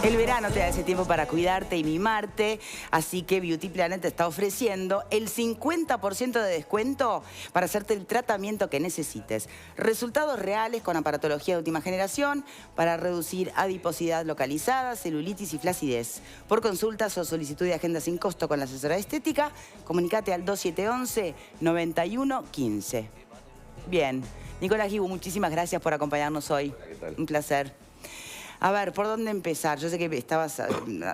El verano te da ese tiempo para cuidarte y mimarte, así que Beauty Planet te está ofreciendo el 50% de descuento para hacerte el tratamiento que necesites. Resultados reales con aparatología de última generación para reducir adiposidad localizada, celulitis y flacidez. Por consultas o solicitud de agenda sin costo con la asesora de estética, comunícate al 2711-9115. Bien. Nicolás Guibu, muchísimas gracias por acompañarnos hoy. ¿Qué tal? Un placer. A ver, ¿por dónde empezar? Yo sé que estabas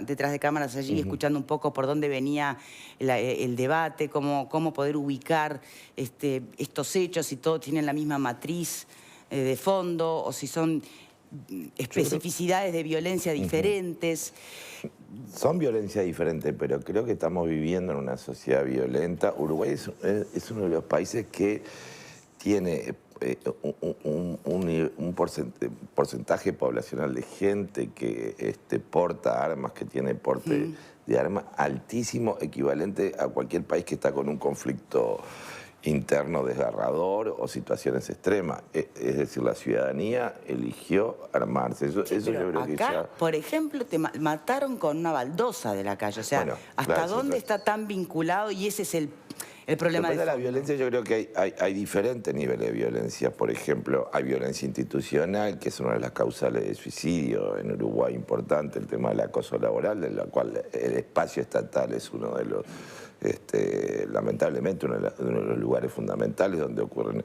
detrás de cámaras allí escuchando un poco por dónde venía el debate, cómo poder ubicar estos hechos, si todos tienen la misma matriz de fondo o si son especificidades de violencia diferentes. Son violencias diferentes, pero creo que estamos viviendo en una sociedad violenta. Uruguay es uno de los países que tiene un porcentaje poblacional de gente que porta armas, que tiene porte de armas altísimo, equivalente a cualquier país que está con un conflicto interno desgarrador o situaciones extremas. Es decir, la ciudadanía eligió armarse. Eso yo creo que acá, ya... por ejemplo, te mataron con una baldosa de la calle. O sea, Bueno, ¿hasta claro, dónde está tan vinculado? Y ese es el problema Después de la fondo. violencia, yo creo que hay diferentes niveles de violencia. Por ejemplo, hay violencia institucional, que es una de las causales de suicidio en Uruguay importante, el tema del acoso laboral, de la cual el espacio estatal es uno de los, lamentablemente, uno de los lugares fundamentales donde ocurren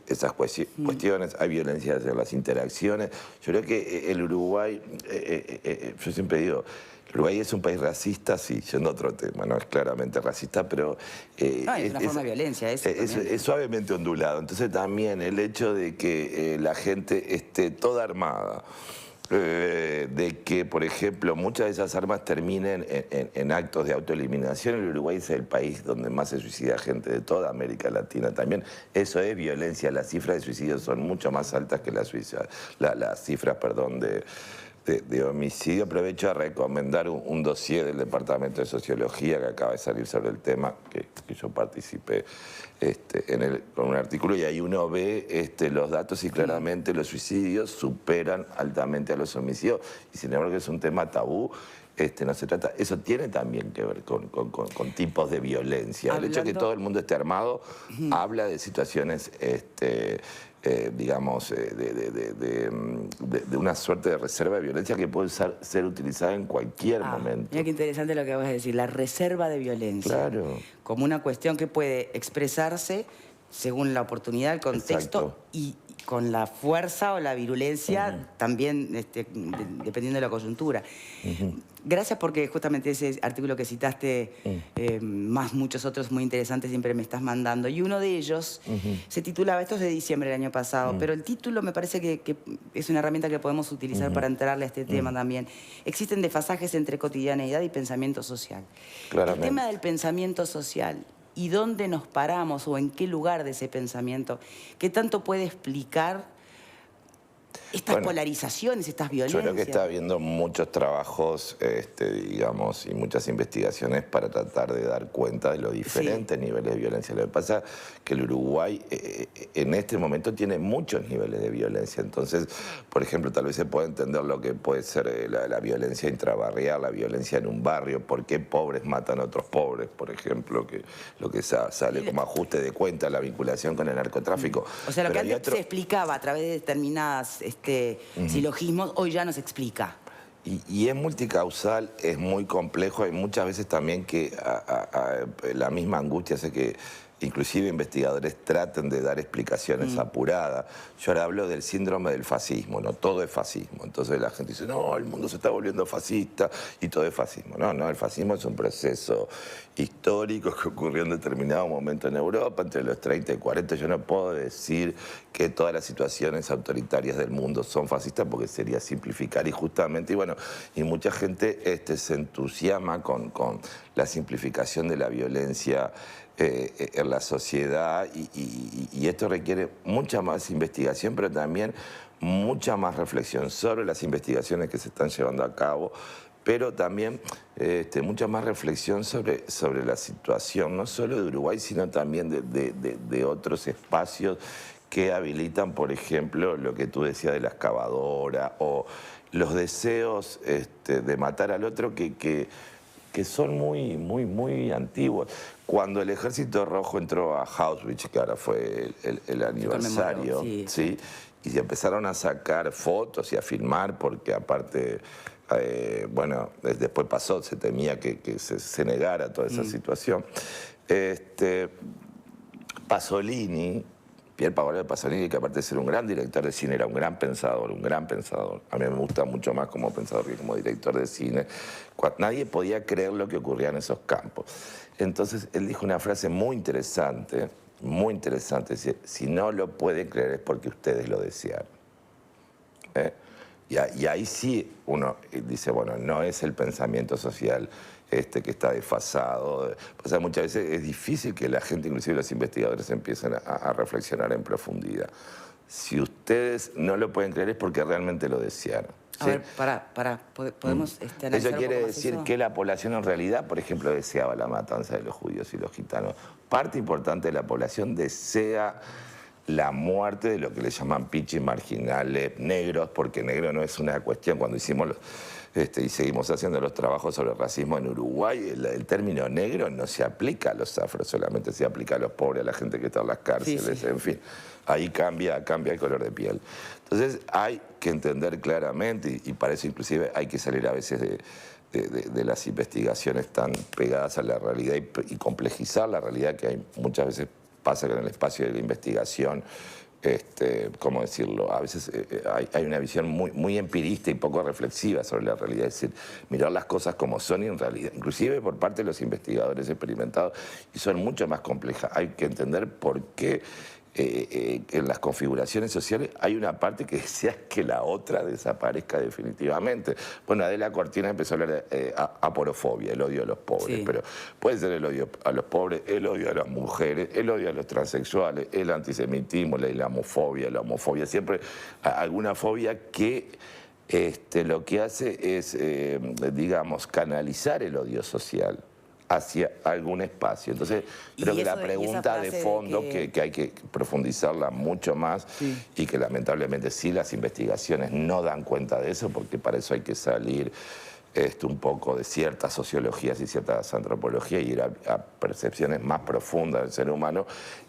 esas cuestiones. Hay violencia hacia las interacciones. Yo creo que el Uruguay, yo siempre digo, Uruguay es un país racista, sí, yendo a otro tema, no es claramente racista, pero... no, es una forma de violencia, eso es suavemente ondulado. Entonces también el hecho de que la gente esté toda armada, de que, por ejemplo, muchas de esas armas terminen en actos de autoeliminación. El Uruguay es el país donde más se suicida gente de toda América Latina también. Eso es violencia. Las cifras de suicidios son mucho más altas que las cifras, perdón, de homicidio. Aprovecho a recomendar un dossier del Departamento de Sociología que acaba de salir sobre el tema, que yo participé con un artículo, y ahí uno ve los datos y claramente los suicidios superan altamente a los homicidios, y sin embargo es un tema tabú. No se trata, eso tiene también que ver con tipos de violencia. El hecho de que todo el mundo esté armado habla de situaciones, digamos, de una suerte de reserva de violencia que puede ser utilizada en cualquier momento. Mira qué interesante lo que vas a decir, la reserva de violencia. Claro. Como una cuestión que puede expresarse según la oportunidad, el contexto. Exacto. Y con la fuerza o la virulencia también, dependiendo de la coyuntura. Gracias porque justamente ese artículo que citaste, más muchos otros muy interesantes, siempre me estás mandando. Y uno de ellos se titulaba, esto es de diciembre del año pasado, pero el título me parece que es una herramienta que podemos utilizar para entrarle a este tema también. Existen desfasajes entre cotidianeidad y pensamiento social. Claramente. El tema del pensamiento social y dónde nos paramos o en qué lugar de ese pensamiento, ¿qué tanto puede explicar estas polarizaciones, estas violencias? Yo creo que está habiendo muchos trabajos, digamos, y muchas investigaciones para tratar de dar cuenta de los diferentes niveles de violencia. Lo que pasa es que el Uruguay en este momento tiene muchos niveles de violencia. Entonces, por ejemplo, tal vez se puede entender lo que puede ser la violencia intrabarrial, la violencia en un barrio, por qué pobres matan a otros pobres, por ejemplo, que lo que sale como ajuste de cuenta, la vinculación con el narcotráfico. O sea, lo que antes se explicaba a través de determinadas silogismos, hoy ya no se explica. Y es multicausal, es muy complejo, hay muchas veces también que la misma angustia hace que inclusive investigadores traten de dar explicaciones apuradas. Yo ahora hablo del síndrome del fascismo, no todo es fascismo. Entonces la gente dice, no, el mundo se está volviendo fascista y todo es fascismo. No, el fascismo es un proceso histórico que ocurrió en determinado momento en Europa, entre los 30 y 40. Yo no puedo decir que todas las situaciones autoritarias del mundo son fascistas porque sería simplificar. Y justamente, y mucha gente se entusiasma con la simplificación de la violencia en la sociedad, y esto requiere mucha más investigación, pero también mucha más reflexión sobre las investigaciones que se están llevando a cabo, pero también mucha más reflexión sobre la situación, no solo de Uruguay, sino también de otros espacios que habilitan, por ejemplo, lo que tú decías de la excavadora o los deseos de matar al otro que son muy antiguos. Cuando el Ejército Rojo entró a Auschwitz, que ahora fue el aniversario, ¿sí? Y se empezaron a sacar fotos y a filmar, porque aparte, bueno, después pasó, se temía que se negara toda esa situación. Pasolini, Pier Paolo Pasolini, que aparte de ser un gran director de cine, era un gran pensador, un gran pensador. A mí me gusta mucho más como pensador que como director de cine. Nadie podía creer lo que ocurría en esos campos. Entonces, él dijo una frase muy interesante, dice, si no lo pueden creer es porque ustedes lo desearon. Y ahí sí uno dice, bueno, no es el pensamiento social que está desfasado. O sea, muchas veces es difícil que la gente, inclusive los investigadores, empiecen a reflexionar en profundidad. Si ustedes no lo pueden creer es porque realmente lo desearon. A ver, ¿podemos analizar Eso quiere un poco más decir eso? que la población en realidad, por ejemplo, deseaba la matanza de los judíos y los gitanos. Parte importante de la población desea la muerte de lo que le llaman pichis marginales negros, porque negro no es una cuestión. Cuando hicimos y seguimos haciendo los trabajos sobre el racismo en Uruguay, el término negro no se aplica a los afros, solamente se aplica a los pobres, a la gente que está en las cárceles, en fin. Ahí cambia el color de piel. Entonces hay que entender claramente, y para eso inclusive hay que salir a veces de las investigaciones tan pegadas a la realidad y complejizar la realidad, que hay muchas veces pasa que en el espacio de la investigación, ¿cómo decirlo? A veces hay una visión muy empirista y poco reflexiva sobre la realidad. Es decir, mirar las cosas como son y en realidad, inclusive por parte de los investigadores experimentados, y son mucho más complejas. Hay que entender por qué en las configuraciones sociales hay una parte que desea que la otra desaparezca definitivamente. Bueno, Adela Cortina empezó a hablar de aporofobia, el odio a los pobres, pero puede ser el odio a los pobres, el odio a las mujeres, el odio a los transexuales, el antisemitismo, la homofobia, siempre alguna fobia que lo que hace es, digamos, canalizar el odio social hacia algún espacio. Entonces, creo que la pregunta de fondo que hay que profundizarla mucho más y que lamentablemente sí las investigaciones no dan cuenta de eso, porque para eso hay que salir un poco de ciertas sociologías y ciertas antropologías y ir a percepciones más profundas del ser humano,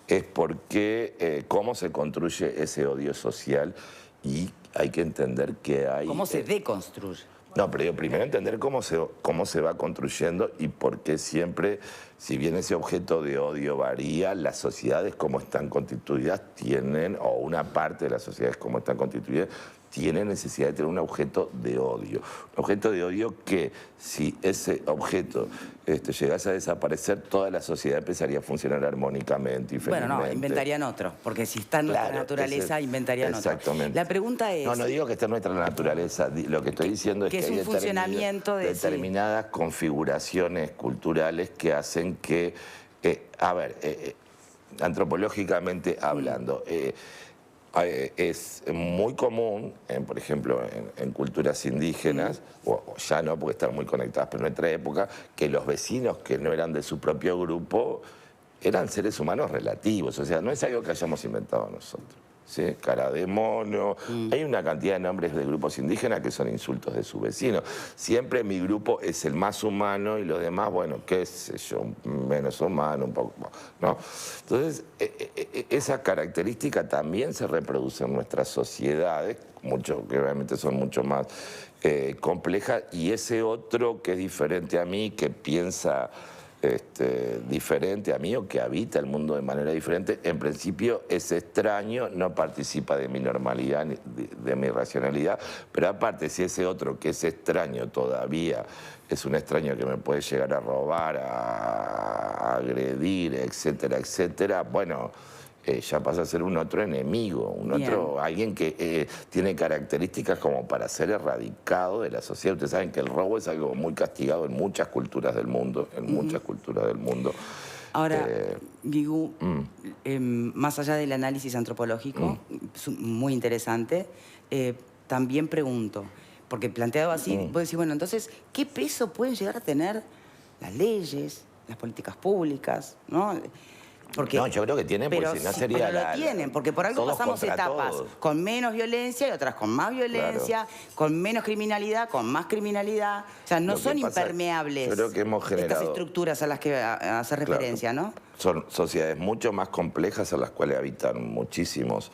es porque cómo se construye ese odio social y hay que entender que hay... ¿Cómo se deconstruye? No, pero yo primero entender cómo se va construyendo y por qué siempre, si bien ese objeto de odio varía, las sociedades como están constituidas tienen, o una parte de las sociedades como están constituidas, tiene necesidad de tener un objeto de odio. Un objeto de odio que, si ese objeto llegase a desaparecer, toda la sociedad empezaría a funcionar armónicamente y felizmente. Bueno, no, inventarían otro, porque si está en nuestra naturaleza, inventarían otro. Exactamente. La pregunta es... No digo que está en nuestra naturaleza, lo que estoy diciendo es que hay un funcionamiento determinadas configuraciones culturales que hacen que, antropológicamente hablando, es muy común, por ejemplo, en culturas indígenas, o ya no porque están muy conectadas, pero en nuestra época, que los vecinos que no eran de su propio grupo eran seres humanos relativos, o sea, no es algo que hayamos inventado nosotros. ¿Sí? Cara de mono. Hay una cantidad de nombres de grupos indígenas que son insultos de sus vecinos. Siempre mi grupo es el más humano y los demás, bueno, qué sé yo, menos humano, un poco más, ¿no? Entonces, esa característica también se reproduce en nuestras sociedades, que realmente son mucho más complejas, y ese otro que es diferente a mí, que piensa... diferente a mí o que habita el mundo de manera diferente, en principio es extraño, no participa de mi normalidad, de mi racionalidad, pero aparte si ese otro que es extraño todavía es un extraño que me puede llegar a robar, a agredir, etcétera, etcétera, bueno... ya pasa a ser un otro enemigo, alguien que tiene características como para ser erradicado de la sociedad. Ustedes saben que el robo es algo muy castigado en muchas culturas del mundo, muchas culturas del mundo. Ahora, Guigú, más allá del análisis antropológico, muy interesante, también pregunto, porque planteado así, vos decís, bueno, entonces, ¿qué peso pueden llegar a tener las leyes, las políticas públicas, ¿no? Porque, no, yo creo que tienen, porque si no sería pero lo tienen, porque por algo pasamos etapas con menos violencia y otras con más violencia, con menos criminalidad, con más criminalidad. O sea, no son impermeables yo creo que hemos generado estas estructuras a las que hace referencia, ¿no? Son sociedades mucho más complejas a las cuales habitan muchísimos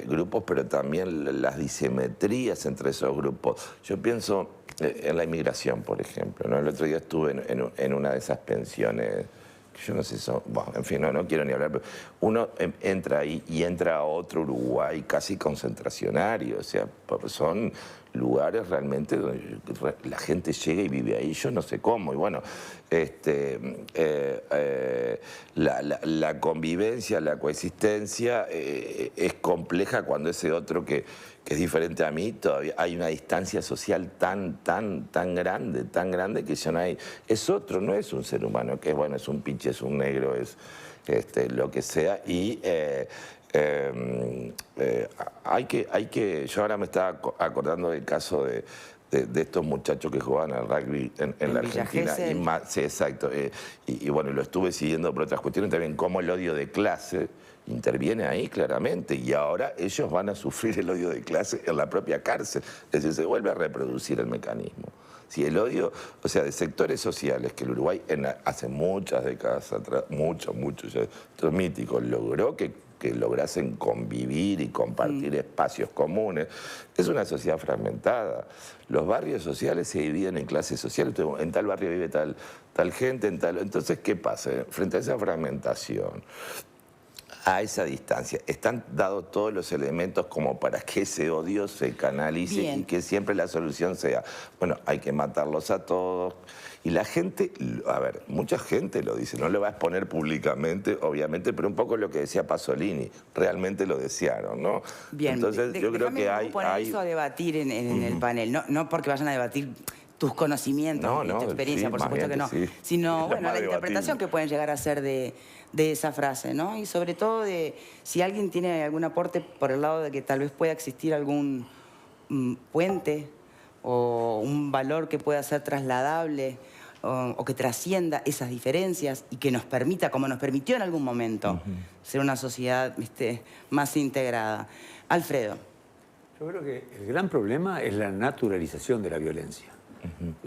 grupos, pero también las disimetrías entre esos grupos. Yo pienso en la inmigración, por ejemplo, ¿no? El otro día estuve en una de esas pensiones. Yo no sé, bueno, en fin, no quiero ni hablar, pero uno entra ahí y entra a otro Uruguay casi concentracionario, o sea, son lugares realmente donde la gente llega y vive ahí, yo no sé cómo, y bueno, la convivencia, la coexistencia es compleja cuando ese otro que es diferente a mí, todavía hay una distancia social tan grande que ya no hay. Es otro, no es un ser humano, que bueno, es un pinche, es un negro, es lo que sea. Y yo ahora me estaba acordando del caso de estos muchachos que jugaban al rugby en la Argentina. Sí, exacto. Y bueno, lo estuve siguiendo por otras cuestiones también, como el odio de clase interviene ahí claramente, y ahora ellos van a sufrir el odio de clase en la propia cárcel. Es decir, se vuelve a reproducir el mecanismo. Si el odio, o sea, de sectores sociales que el Uruguay hace muchas décadas atrás, mucho, ya, esto es mítico, logró que lograsen convivir y compartir espacios comunes. Es una sociedad fragmentada. Los barrios sociales se dividen en clases sociales. En tal barrio vive tal gente, en tal... Entonces, ¿qué pasa? Frente a esa fragmentación, a esa distancia, están dados todos los elementos como para que ese odio se canalice. Bien. Y que siempre la solución sea, bueno, hay que matarlos a todos. Y la gente, a ver, mucha gente lo dice, no lo va a exponer públicamente, obviamente, pero un poco lo que decía Pasolini, realmente lo desearon, ¿no? Bien, entonces yo creo que hay... poner eso a debatir en el panel, no porque vayan a debatir tus conocimientos, tu experiencia, por supuesto que no, sino bueno, la interpretación que pueden llegar a hacer de esa frase, ¿no? Y sobre todo de si alguien tiene algún aporte por el lado de que tal vez pueda existir algún puente o un valor que pueda ser trasladable o que trascienda esas diferencias y que nos permita, como nos permitió en algún momento, ser una sociedad más integrada. Alfredo. Yo creo que el gran problema es la naturalización de la violencia.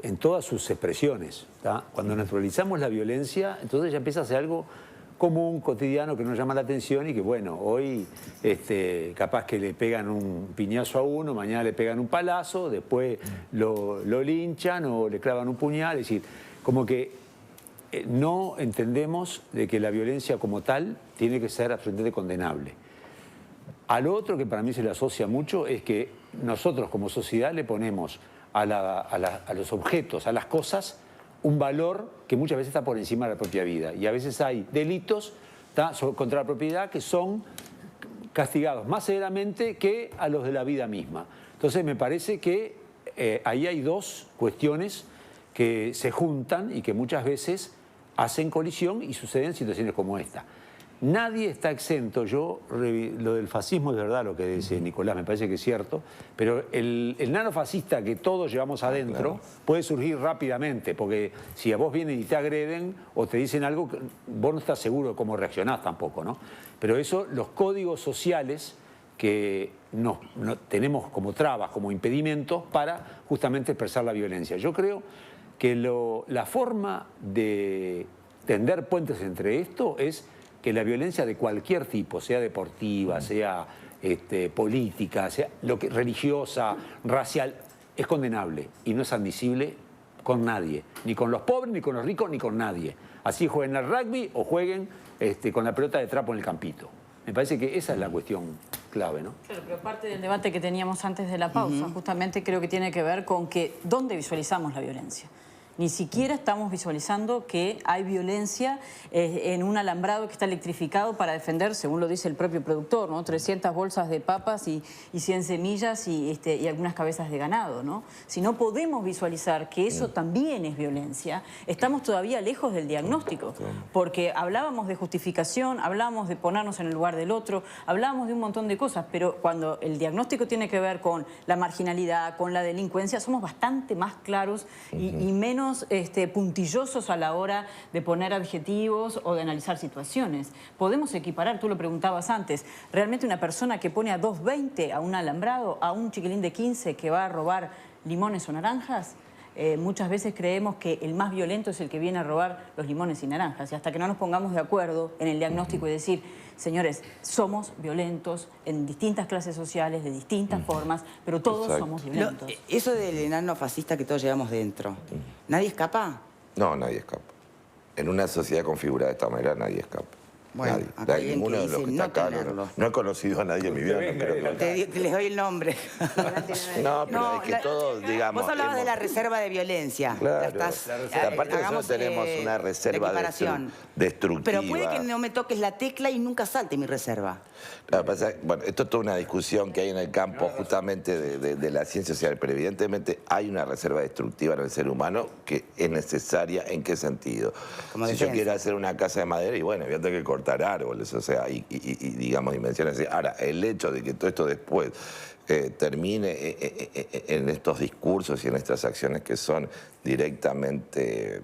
En todas sus expresiones. ¿Tá? Cuando naturalizamos la violencia, entonces ya empieza a ser algo común, cotidiano, que nos llama la atención y que, bueno, hoy capaz que le pegan un piñazo a uno, mañana le pegan un palazo, después lo linchan o le clavan un puñal. Es decir, como que no entendemos de que la violencia como tal tiene que ser absolutamente condenable. A lo otro que para mí se le asocia mucho es que nosotros como sociedad le ponemos a los objetos, a las cosas, un valor que muchas veces está por encima de la propia vida. Y a veces hay delitos contra la propiedad que son castigados más severamente que a los de la vida misma. Entonces me parece que ahí hay dos cuestiones que se juntan y que muchas veces hacen colisión y suceden situaciones como esta. Nadie está exento. Lo del fascismo es verdad lo que dice Nicolás, me parece que es cierto, pero el nanofascista que todos llevamos adentro puede surgir rápidamente, porque si a vos vienen y te agreden o te dicen algo, vos no estás seguro de cómo reaccionás tampoco, ¿no? Pero eso, los códigos sociales que tenemos como trabas, como impedimentos para justamente expresar la violencia. Yo creo que la forma de tender puentes entre esto es que la violencia de cualquier tipo, sea deportiva, sea política, sea religiosa, racial, es condenable y no es admisible con nadie, ni con los pobres, ni con los ricos, ni con nadie. Así jueguen al rugby o jueguen con la pelota de trapo en el campito. Me parece que esa es la cuestión clave, ¿no? Claro, pero parte del debate que teníamos antes de la pausa, justamente creo que tiene que ver con dónde visualizamos la violencia. Ni siquiera estamos visualizando que hay violencia en un alambrado que está electrificado para defender, según lo dice el propio productor, ¿no? 300 bolsas de papas y 100 semillas y algunas cabezas de ganado, ¿no? Si no podemos visualizar que eso también es violencia, estamos todavía lejos del diagnóstico. Porque hablábamos de justificación, hablábamos de ponernos en el lugar del otro, hablábamos de un montón de cosas, pero cuando el diagnóstico tiene que ver con la marginalidad, con la delincuencia, somos bastante más claros y menos menos puntillosos a la hora de poner adjetivos o de analizar situaciones. Podemos equiparar, tú lo preguntabas antes, realmente una persona que pone a 2.20 a un alambrado, a un chiquilín de 15 que va a robar limones o naranjas. Muchas veces creemos que el más violento es el que viene a robar los limones y naranjas. Y hasta que no nos pongamos de acuerdo en el diagnóstico y decir, señores, somos violentos en distintas clases sociales, de distintas formas, pero todos somos violentos. Eso del enano fascista que todos llevamos dentro, ¿nadie escapa? No, nadie escapa. En una sociedad configurada de esta manera, nadie escapa. Bueno, acá hay alguien que dice no tenerlo. No he conocido a nadie en mi vida. Les doy el nombre. No, pero es que todos, digamos... Vos hablabas de la reserva de violencia. Claro. Aparte nosotros tenemos una reserva destructiva. Pero puede que no me toques la tecla y nunca salte mi reserva. Lo que pasa es, bueno, esto es toda una discusión que hay en el campo justamente de la ciencia social, pero evidentemente hay una reserva destructiva en el ser humano que es necesaria. ¿En qué sentido? Si yo quiero hacer una casa de madera, y bueno, voy a tener que cortar árboles, o sea, y digamos dimensiones así. Ahora, el hecho de que todo esto después termine en estos discursos y en estas acciones que son directamente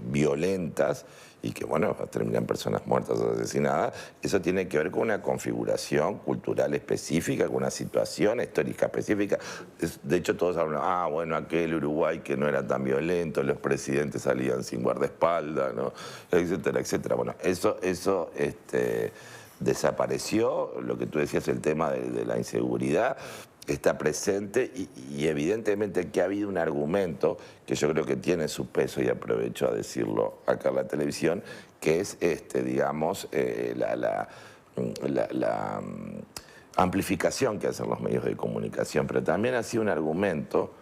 violentas y que, bueno, terminan personas muertas o asesinadas, eso tiene que ver con una configuración cultural específica, con una situación histórica específica. De hecho, todos hablan, bueno, aquel Uruguay que no era tan violento, los presidentes salían sin guardaespaldas, ¿no? Etcétera, etcétera. Bueno, eso desapareció. Lo que tú decías, el tema de la inseguridad, está presente y evidentemente que ha habido un argumento que yo creo que tiene su peso, y aprovecho a decirlo acá en la televisión, que es digamos, la amplificación que hacen los medios de comunicación, pero también ha sido un argumento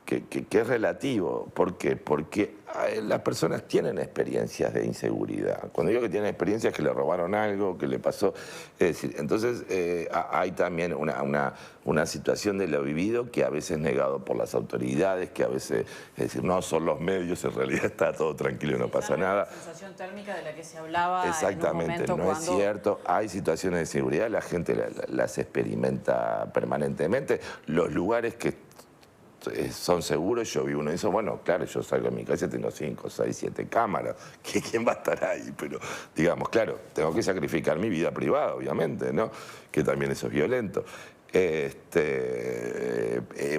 que es relativo. ¿Por qué? Porque las personas tienen experiencias de inseguridad. Cuando digo que tienen experiencias, es que le robaron algo, que le pasó. Es decir, entonces hay también una situación de lo vivido que a veces es negado por las autoridades, que a veces, es decir, no son los medios, en realidad está todo tranquilo y no pasa nada. La sensación térmica de la que se hablaba. Exactamente, en un momento no es cierto. Hay situaciones de seguridad, la gente las experimenta permanentemente. Los lugares que son seguros, yo vivo uno y dice, bueno, claro, yo salgo de mi casa y tengo 5, 6, 7 cámaras. ¿Quién va a estar ahí? Pero, digamos, claro, tengo que sacrificar mi vida privada, obviamente, ¿no? Que también eso es violento.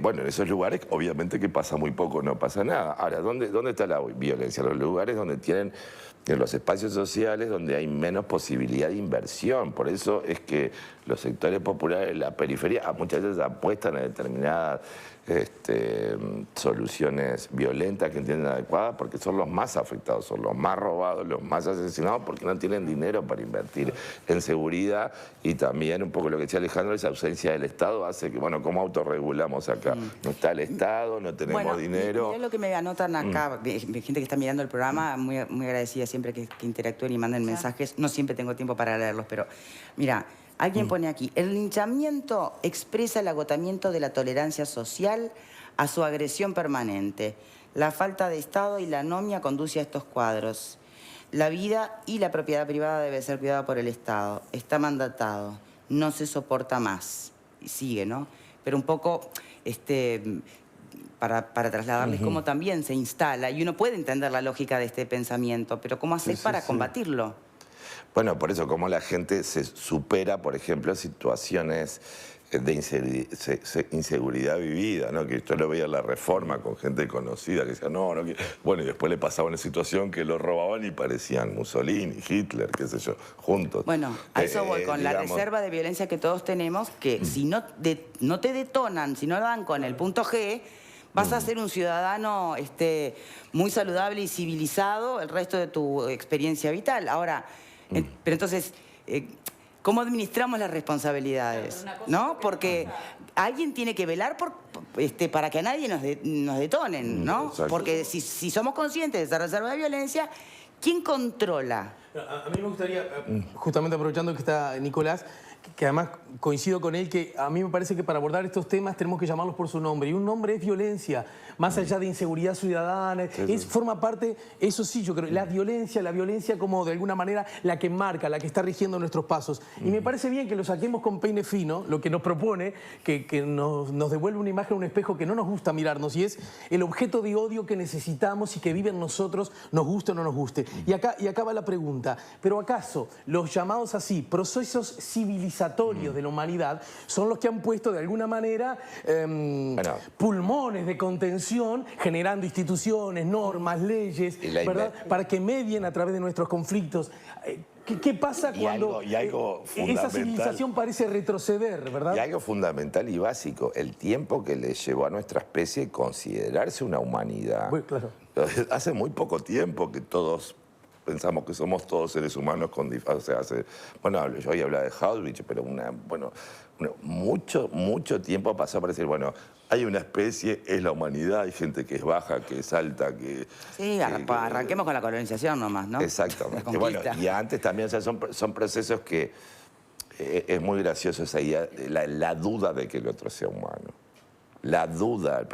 Bueno, en esos lugares, obviamente que pasa muy poco, no pasa nada. Ahora, ¿dónde está la violencia? Los lugares donde tienen, en los espacios sociales donde hay menos posibilidad de inversión. Por eso es que los sectores populares, la periferia, muchas veces apuestan a determinadas soluciones violentas que entienden adecuadas, porque son los más afectados, son los más robados, los más asesinados, porque no tienen dinero para invertir en seguridad. Y también un poco lo que decía Alejandro, esa ausencia del Estado hace que, bueno, ¿cómo autorregulamos acá? No está el Estado, no tenemos dinero. Mirá lo que me anotan acá, gente que está mirando el programa, muy agradecida siempre que interactúen y manden mensajes. No siempre tengo tiempo para leerlos, pero mira, alguien pone aquí, el linchamiento expresa el agotamiento de la tolerancia social a su agresión permanente. La falta de Estado y la anomia conduce a estos cuadros. La vida y la propiedad privada debe ser cuidada por el Estado. Está mandatado. No se soporta más. Y sigue, ¿no? Pero un poco, para trasladarles cómo también se instala. Y uno puede entender la lógica de este pensamiento, pero ¿cómo haces para combatirlo? Bueno, por eso, cómo la gente se supera, por ejemplo, situaciones de inseguridad vivida, ¿no? Que yo lo veía en la Reforma con gente conocida que decía, no, bueno, y después le pasaba una situación que lo robaban y parecían Mussolini, Hitler, qué sé yo, juntos. Bueno, a eso voy, con la reserva de violencia que todos tenemos, que si no te detonan, si no dan con el punto G, vas a ser un ciudadano muy saludable y civilizado el resto de tu experiencia vital. Ahora, pero entonces, ¿cómo administramos las responsabilidades? ¿No? Porque alguien tiene que velar para que a nadie nos detonen, ¿no? Porque si somos conscientes de esa reserva de violencia, ¿quién controla A mí me gustaría, justamente aprovechando que está Nicolás, que además coincido con él, que a mí me parece que para abordar estos temas tenemos que llamarlos por su nombre. Y un nombre es violencia, más allá de inseguridad ciudadana. Forma parte, eso sí, yo creo, la violencia como de alguna manera la que marca, la que está rigiendo nuestros pasos. Y me parece bien que lo saquemos con peine fino, lo que nos propone, que nos devuelve una imagen, un espejo que no nos gusta mirarnos, y es el objeto de odio que necesitamos y que vive en nosotros, nos guste o no nos guste. Y acá va la pregunta, ¿pero acaso los llamados así, procesos civilizatorios de la humanidad, son los que han puesto de alguna manera pulmones de contención, generando instituciones, normas, leyes, ¿verdad? Para que medien a través de nuestros conflictos? ¿Qué pasa cuando esa civilización parece retroceder, verdad? Y algo fundamental y básico, el tiempo que le llevó a nuestra especie considerarse una humanidad. Bueno, claro. Hace muy poco tiempo que todos pensamos que somos todos seres humanos con bueno, yo hoy hablaba de Auschwitz, pero mucho tiempo pasó para decir, bueno, hay una especie, es la humanidad, hay gente que es baja, que es alta, que... Sí, arranquemos con la colonización nomás, ¿no? Exactamente. Bueno, y antes también, o sea, son procesos que es muy gracioso esa idea, la duda de que el otro sea humano. La duda,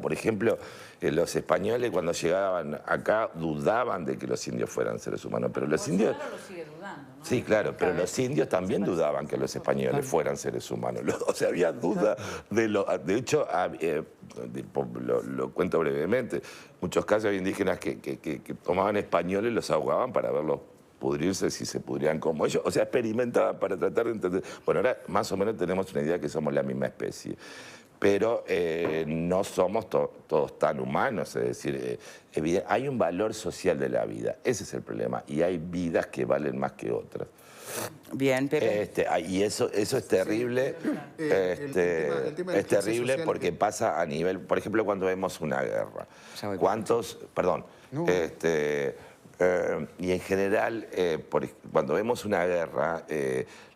por ejemplo, los españoles cuando llegaban acá dudaban de que los indios fueran seres humanos, pero los indios... Bolsonaro lo sigue dudando, ¿no? Sí, claro, pero los indios también dudaban que los españoles fueran seres humanos. O sea, había duda de lo... De hecho, lo cuento brevemente, muchos casos había indígenas que tomaban españoles y los ahogaban para verlos pudrirse si se pudrían como ellos. O sea, experimentaban para tratar de entender. Bueno, ahora más o menos tenemos una idea que somos la misma especie. Pero no somos todos tan humanos, es decir, hay un valor social de la vida, ese es el problema, y hay vidas que valen más que otras. Bien, Pepe. Y eso es terrible, el tema es terrible porque pasa a nivel, por ejemplo, cuando vemos una guerra. Y en general, cuando vemos una guerra,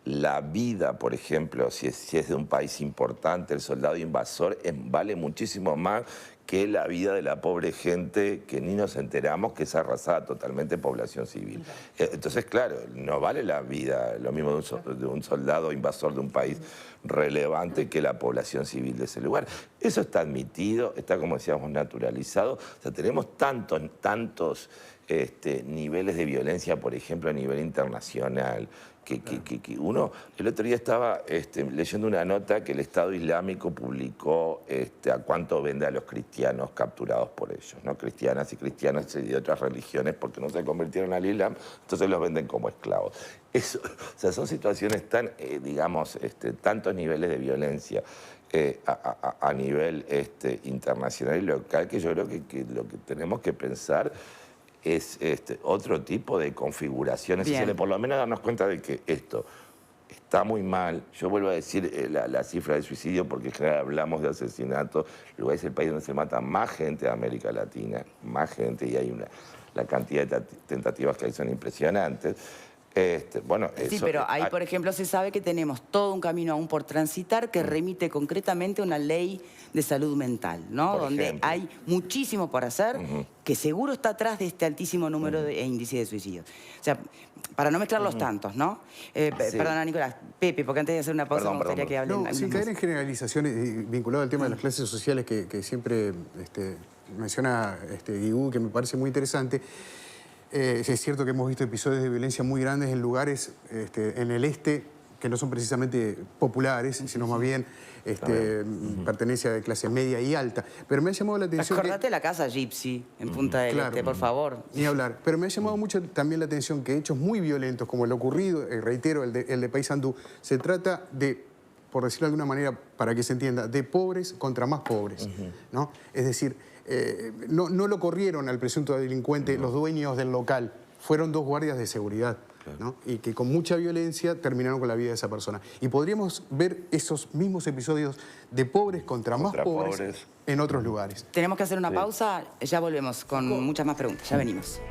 la vida, por ejemplo, si es de un país importante, el soldado invasor, vale muchísimo más que la vida de la pobre gente que ni nos enteramos que es arrasada totalmente población civil. Entonces, claro, no vale la vida lo mismo de un soldado invasor de un país relevante que la población civil de ese lugar. Eso está admitido, está, como decíamos, naturalizado. O sea, tenemos tantos niveles de violencia, por ejemplo, a nivel internacional, que uno... El otro día estaba leyendo una nota que el Estado Islámico publicó a cuánto vende a los cristianos capturados por ellos, ¿no? Cristianas y cristianos de otras religiones, porque no se convirtieron al Islam, entonces los venden como esclavos. Eso, o sea, son situaciones tan, digamos, tantos niveles de violencia a nivel internacional y local, que yo creo que lo que tenemos que pensar es otro tipo de configuraciones, por lo menos darnos cuenta de que esto está muy mal. Yo vuelvo a decir la cifra de suicidio, porque en general hablamos de asesinatos. Uruguay es el país donde se mata más gente de América Latina, más gente, y hay la cantidad de tentativas que hay son impresionantes. Sí, pero ahí, por ejemplo, se sabe que tenemos todo un camino aún por transitar que remite concretamente a una ley de salud mental, ¿no? Donde hay muchísimo por hacer, que seguro está atrás de este altísimo número de índice de suicidios. O sea, para no mezclar los tantos, ¿no? Perdona, Nicolás. Pepe, porque antes de hacer una pausa me gustaría que hablen. No, sin caer en generalizaciones, vinculado al tema de las clases sociales que siempre menciona Guigú, que me parece muy interesante. Es cierto que hemos visto episodios de violencia muy grandes en lugares en el este que no son precisamente populares, sino más bien pertenencia de clase media y alta. Pero me ha llamado la atención... Acordate la casa Gypsy en Punta del Este, por favor. Ni hablar. Pero me ha llamado mucho también la atención que hechos muy violentos, como el ocurrido, reitero, el de Paysandú, se trata de, por decirlo de alguna manera, para que se entienda, de pobres contra más pobres, ¿no? Es decir, no lo corrieron al presunto delincuente los dueños del local, fueron dos guardias de seguridad, ¿no? Y que con mucha violencia terminaron con la vida de esa persona. Y podríamos ver esos mismos episodios de pobres contra más pobres en otros lugares. Tenemos que hacer una pausa, ya volvemos con muchas más preguntas, ya venimos.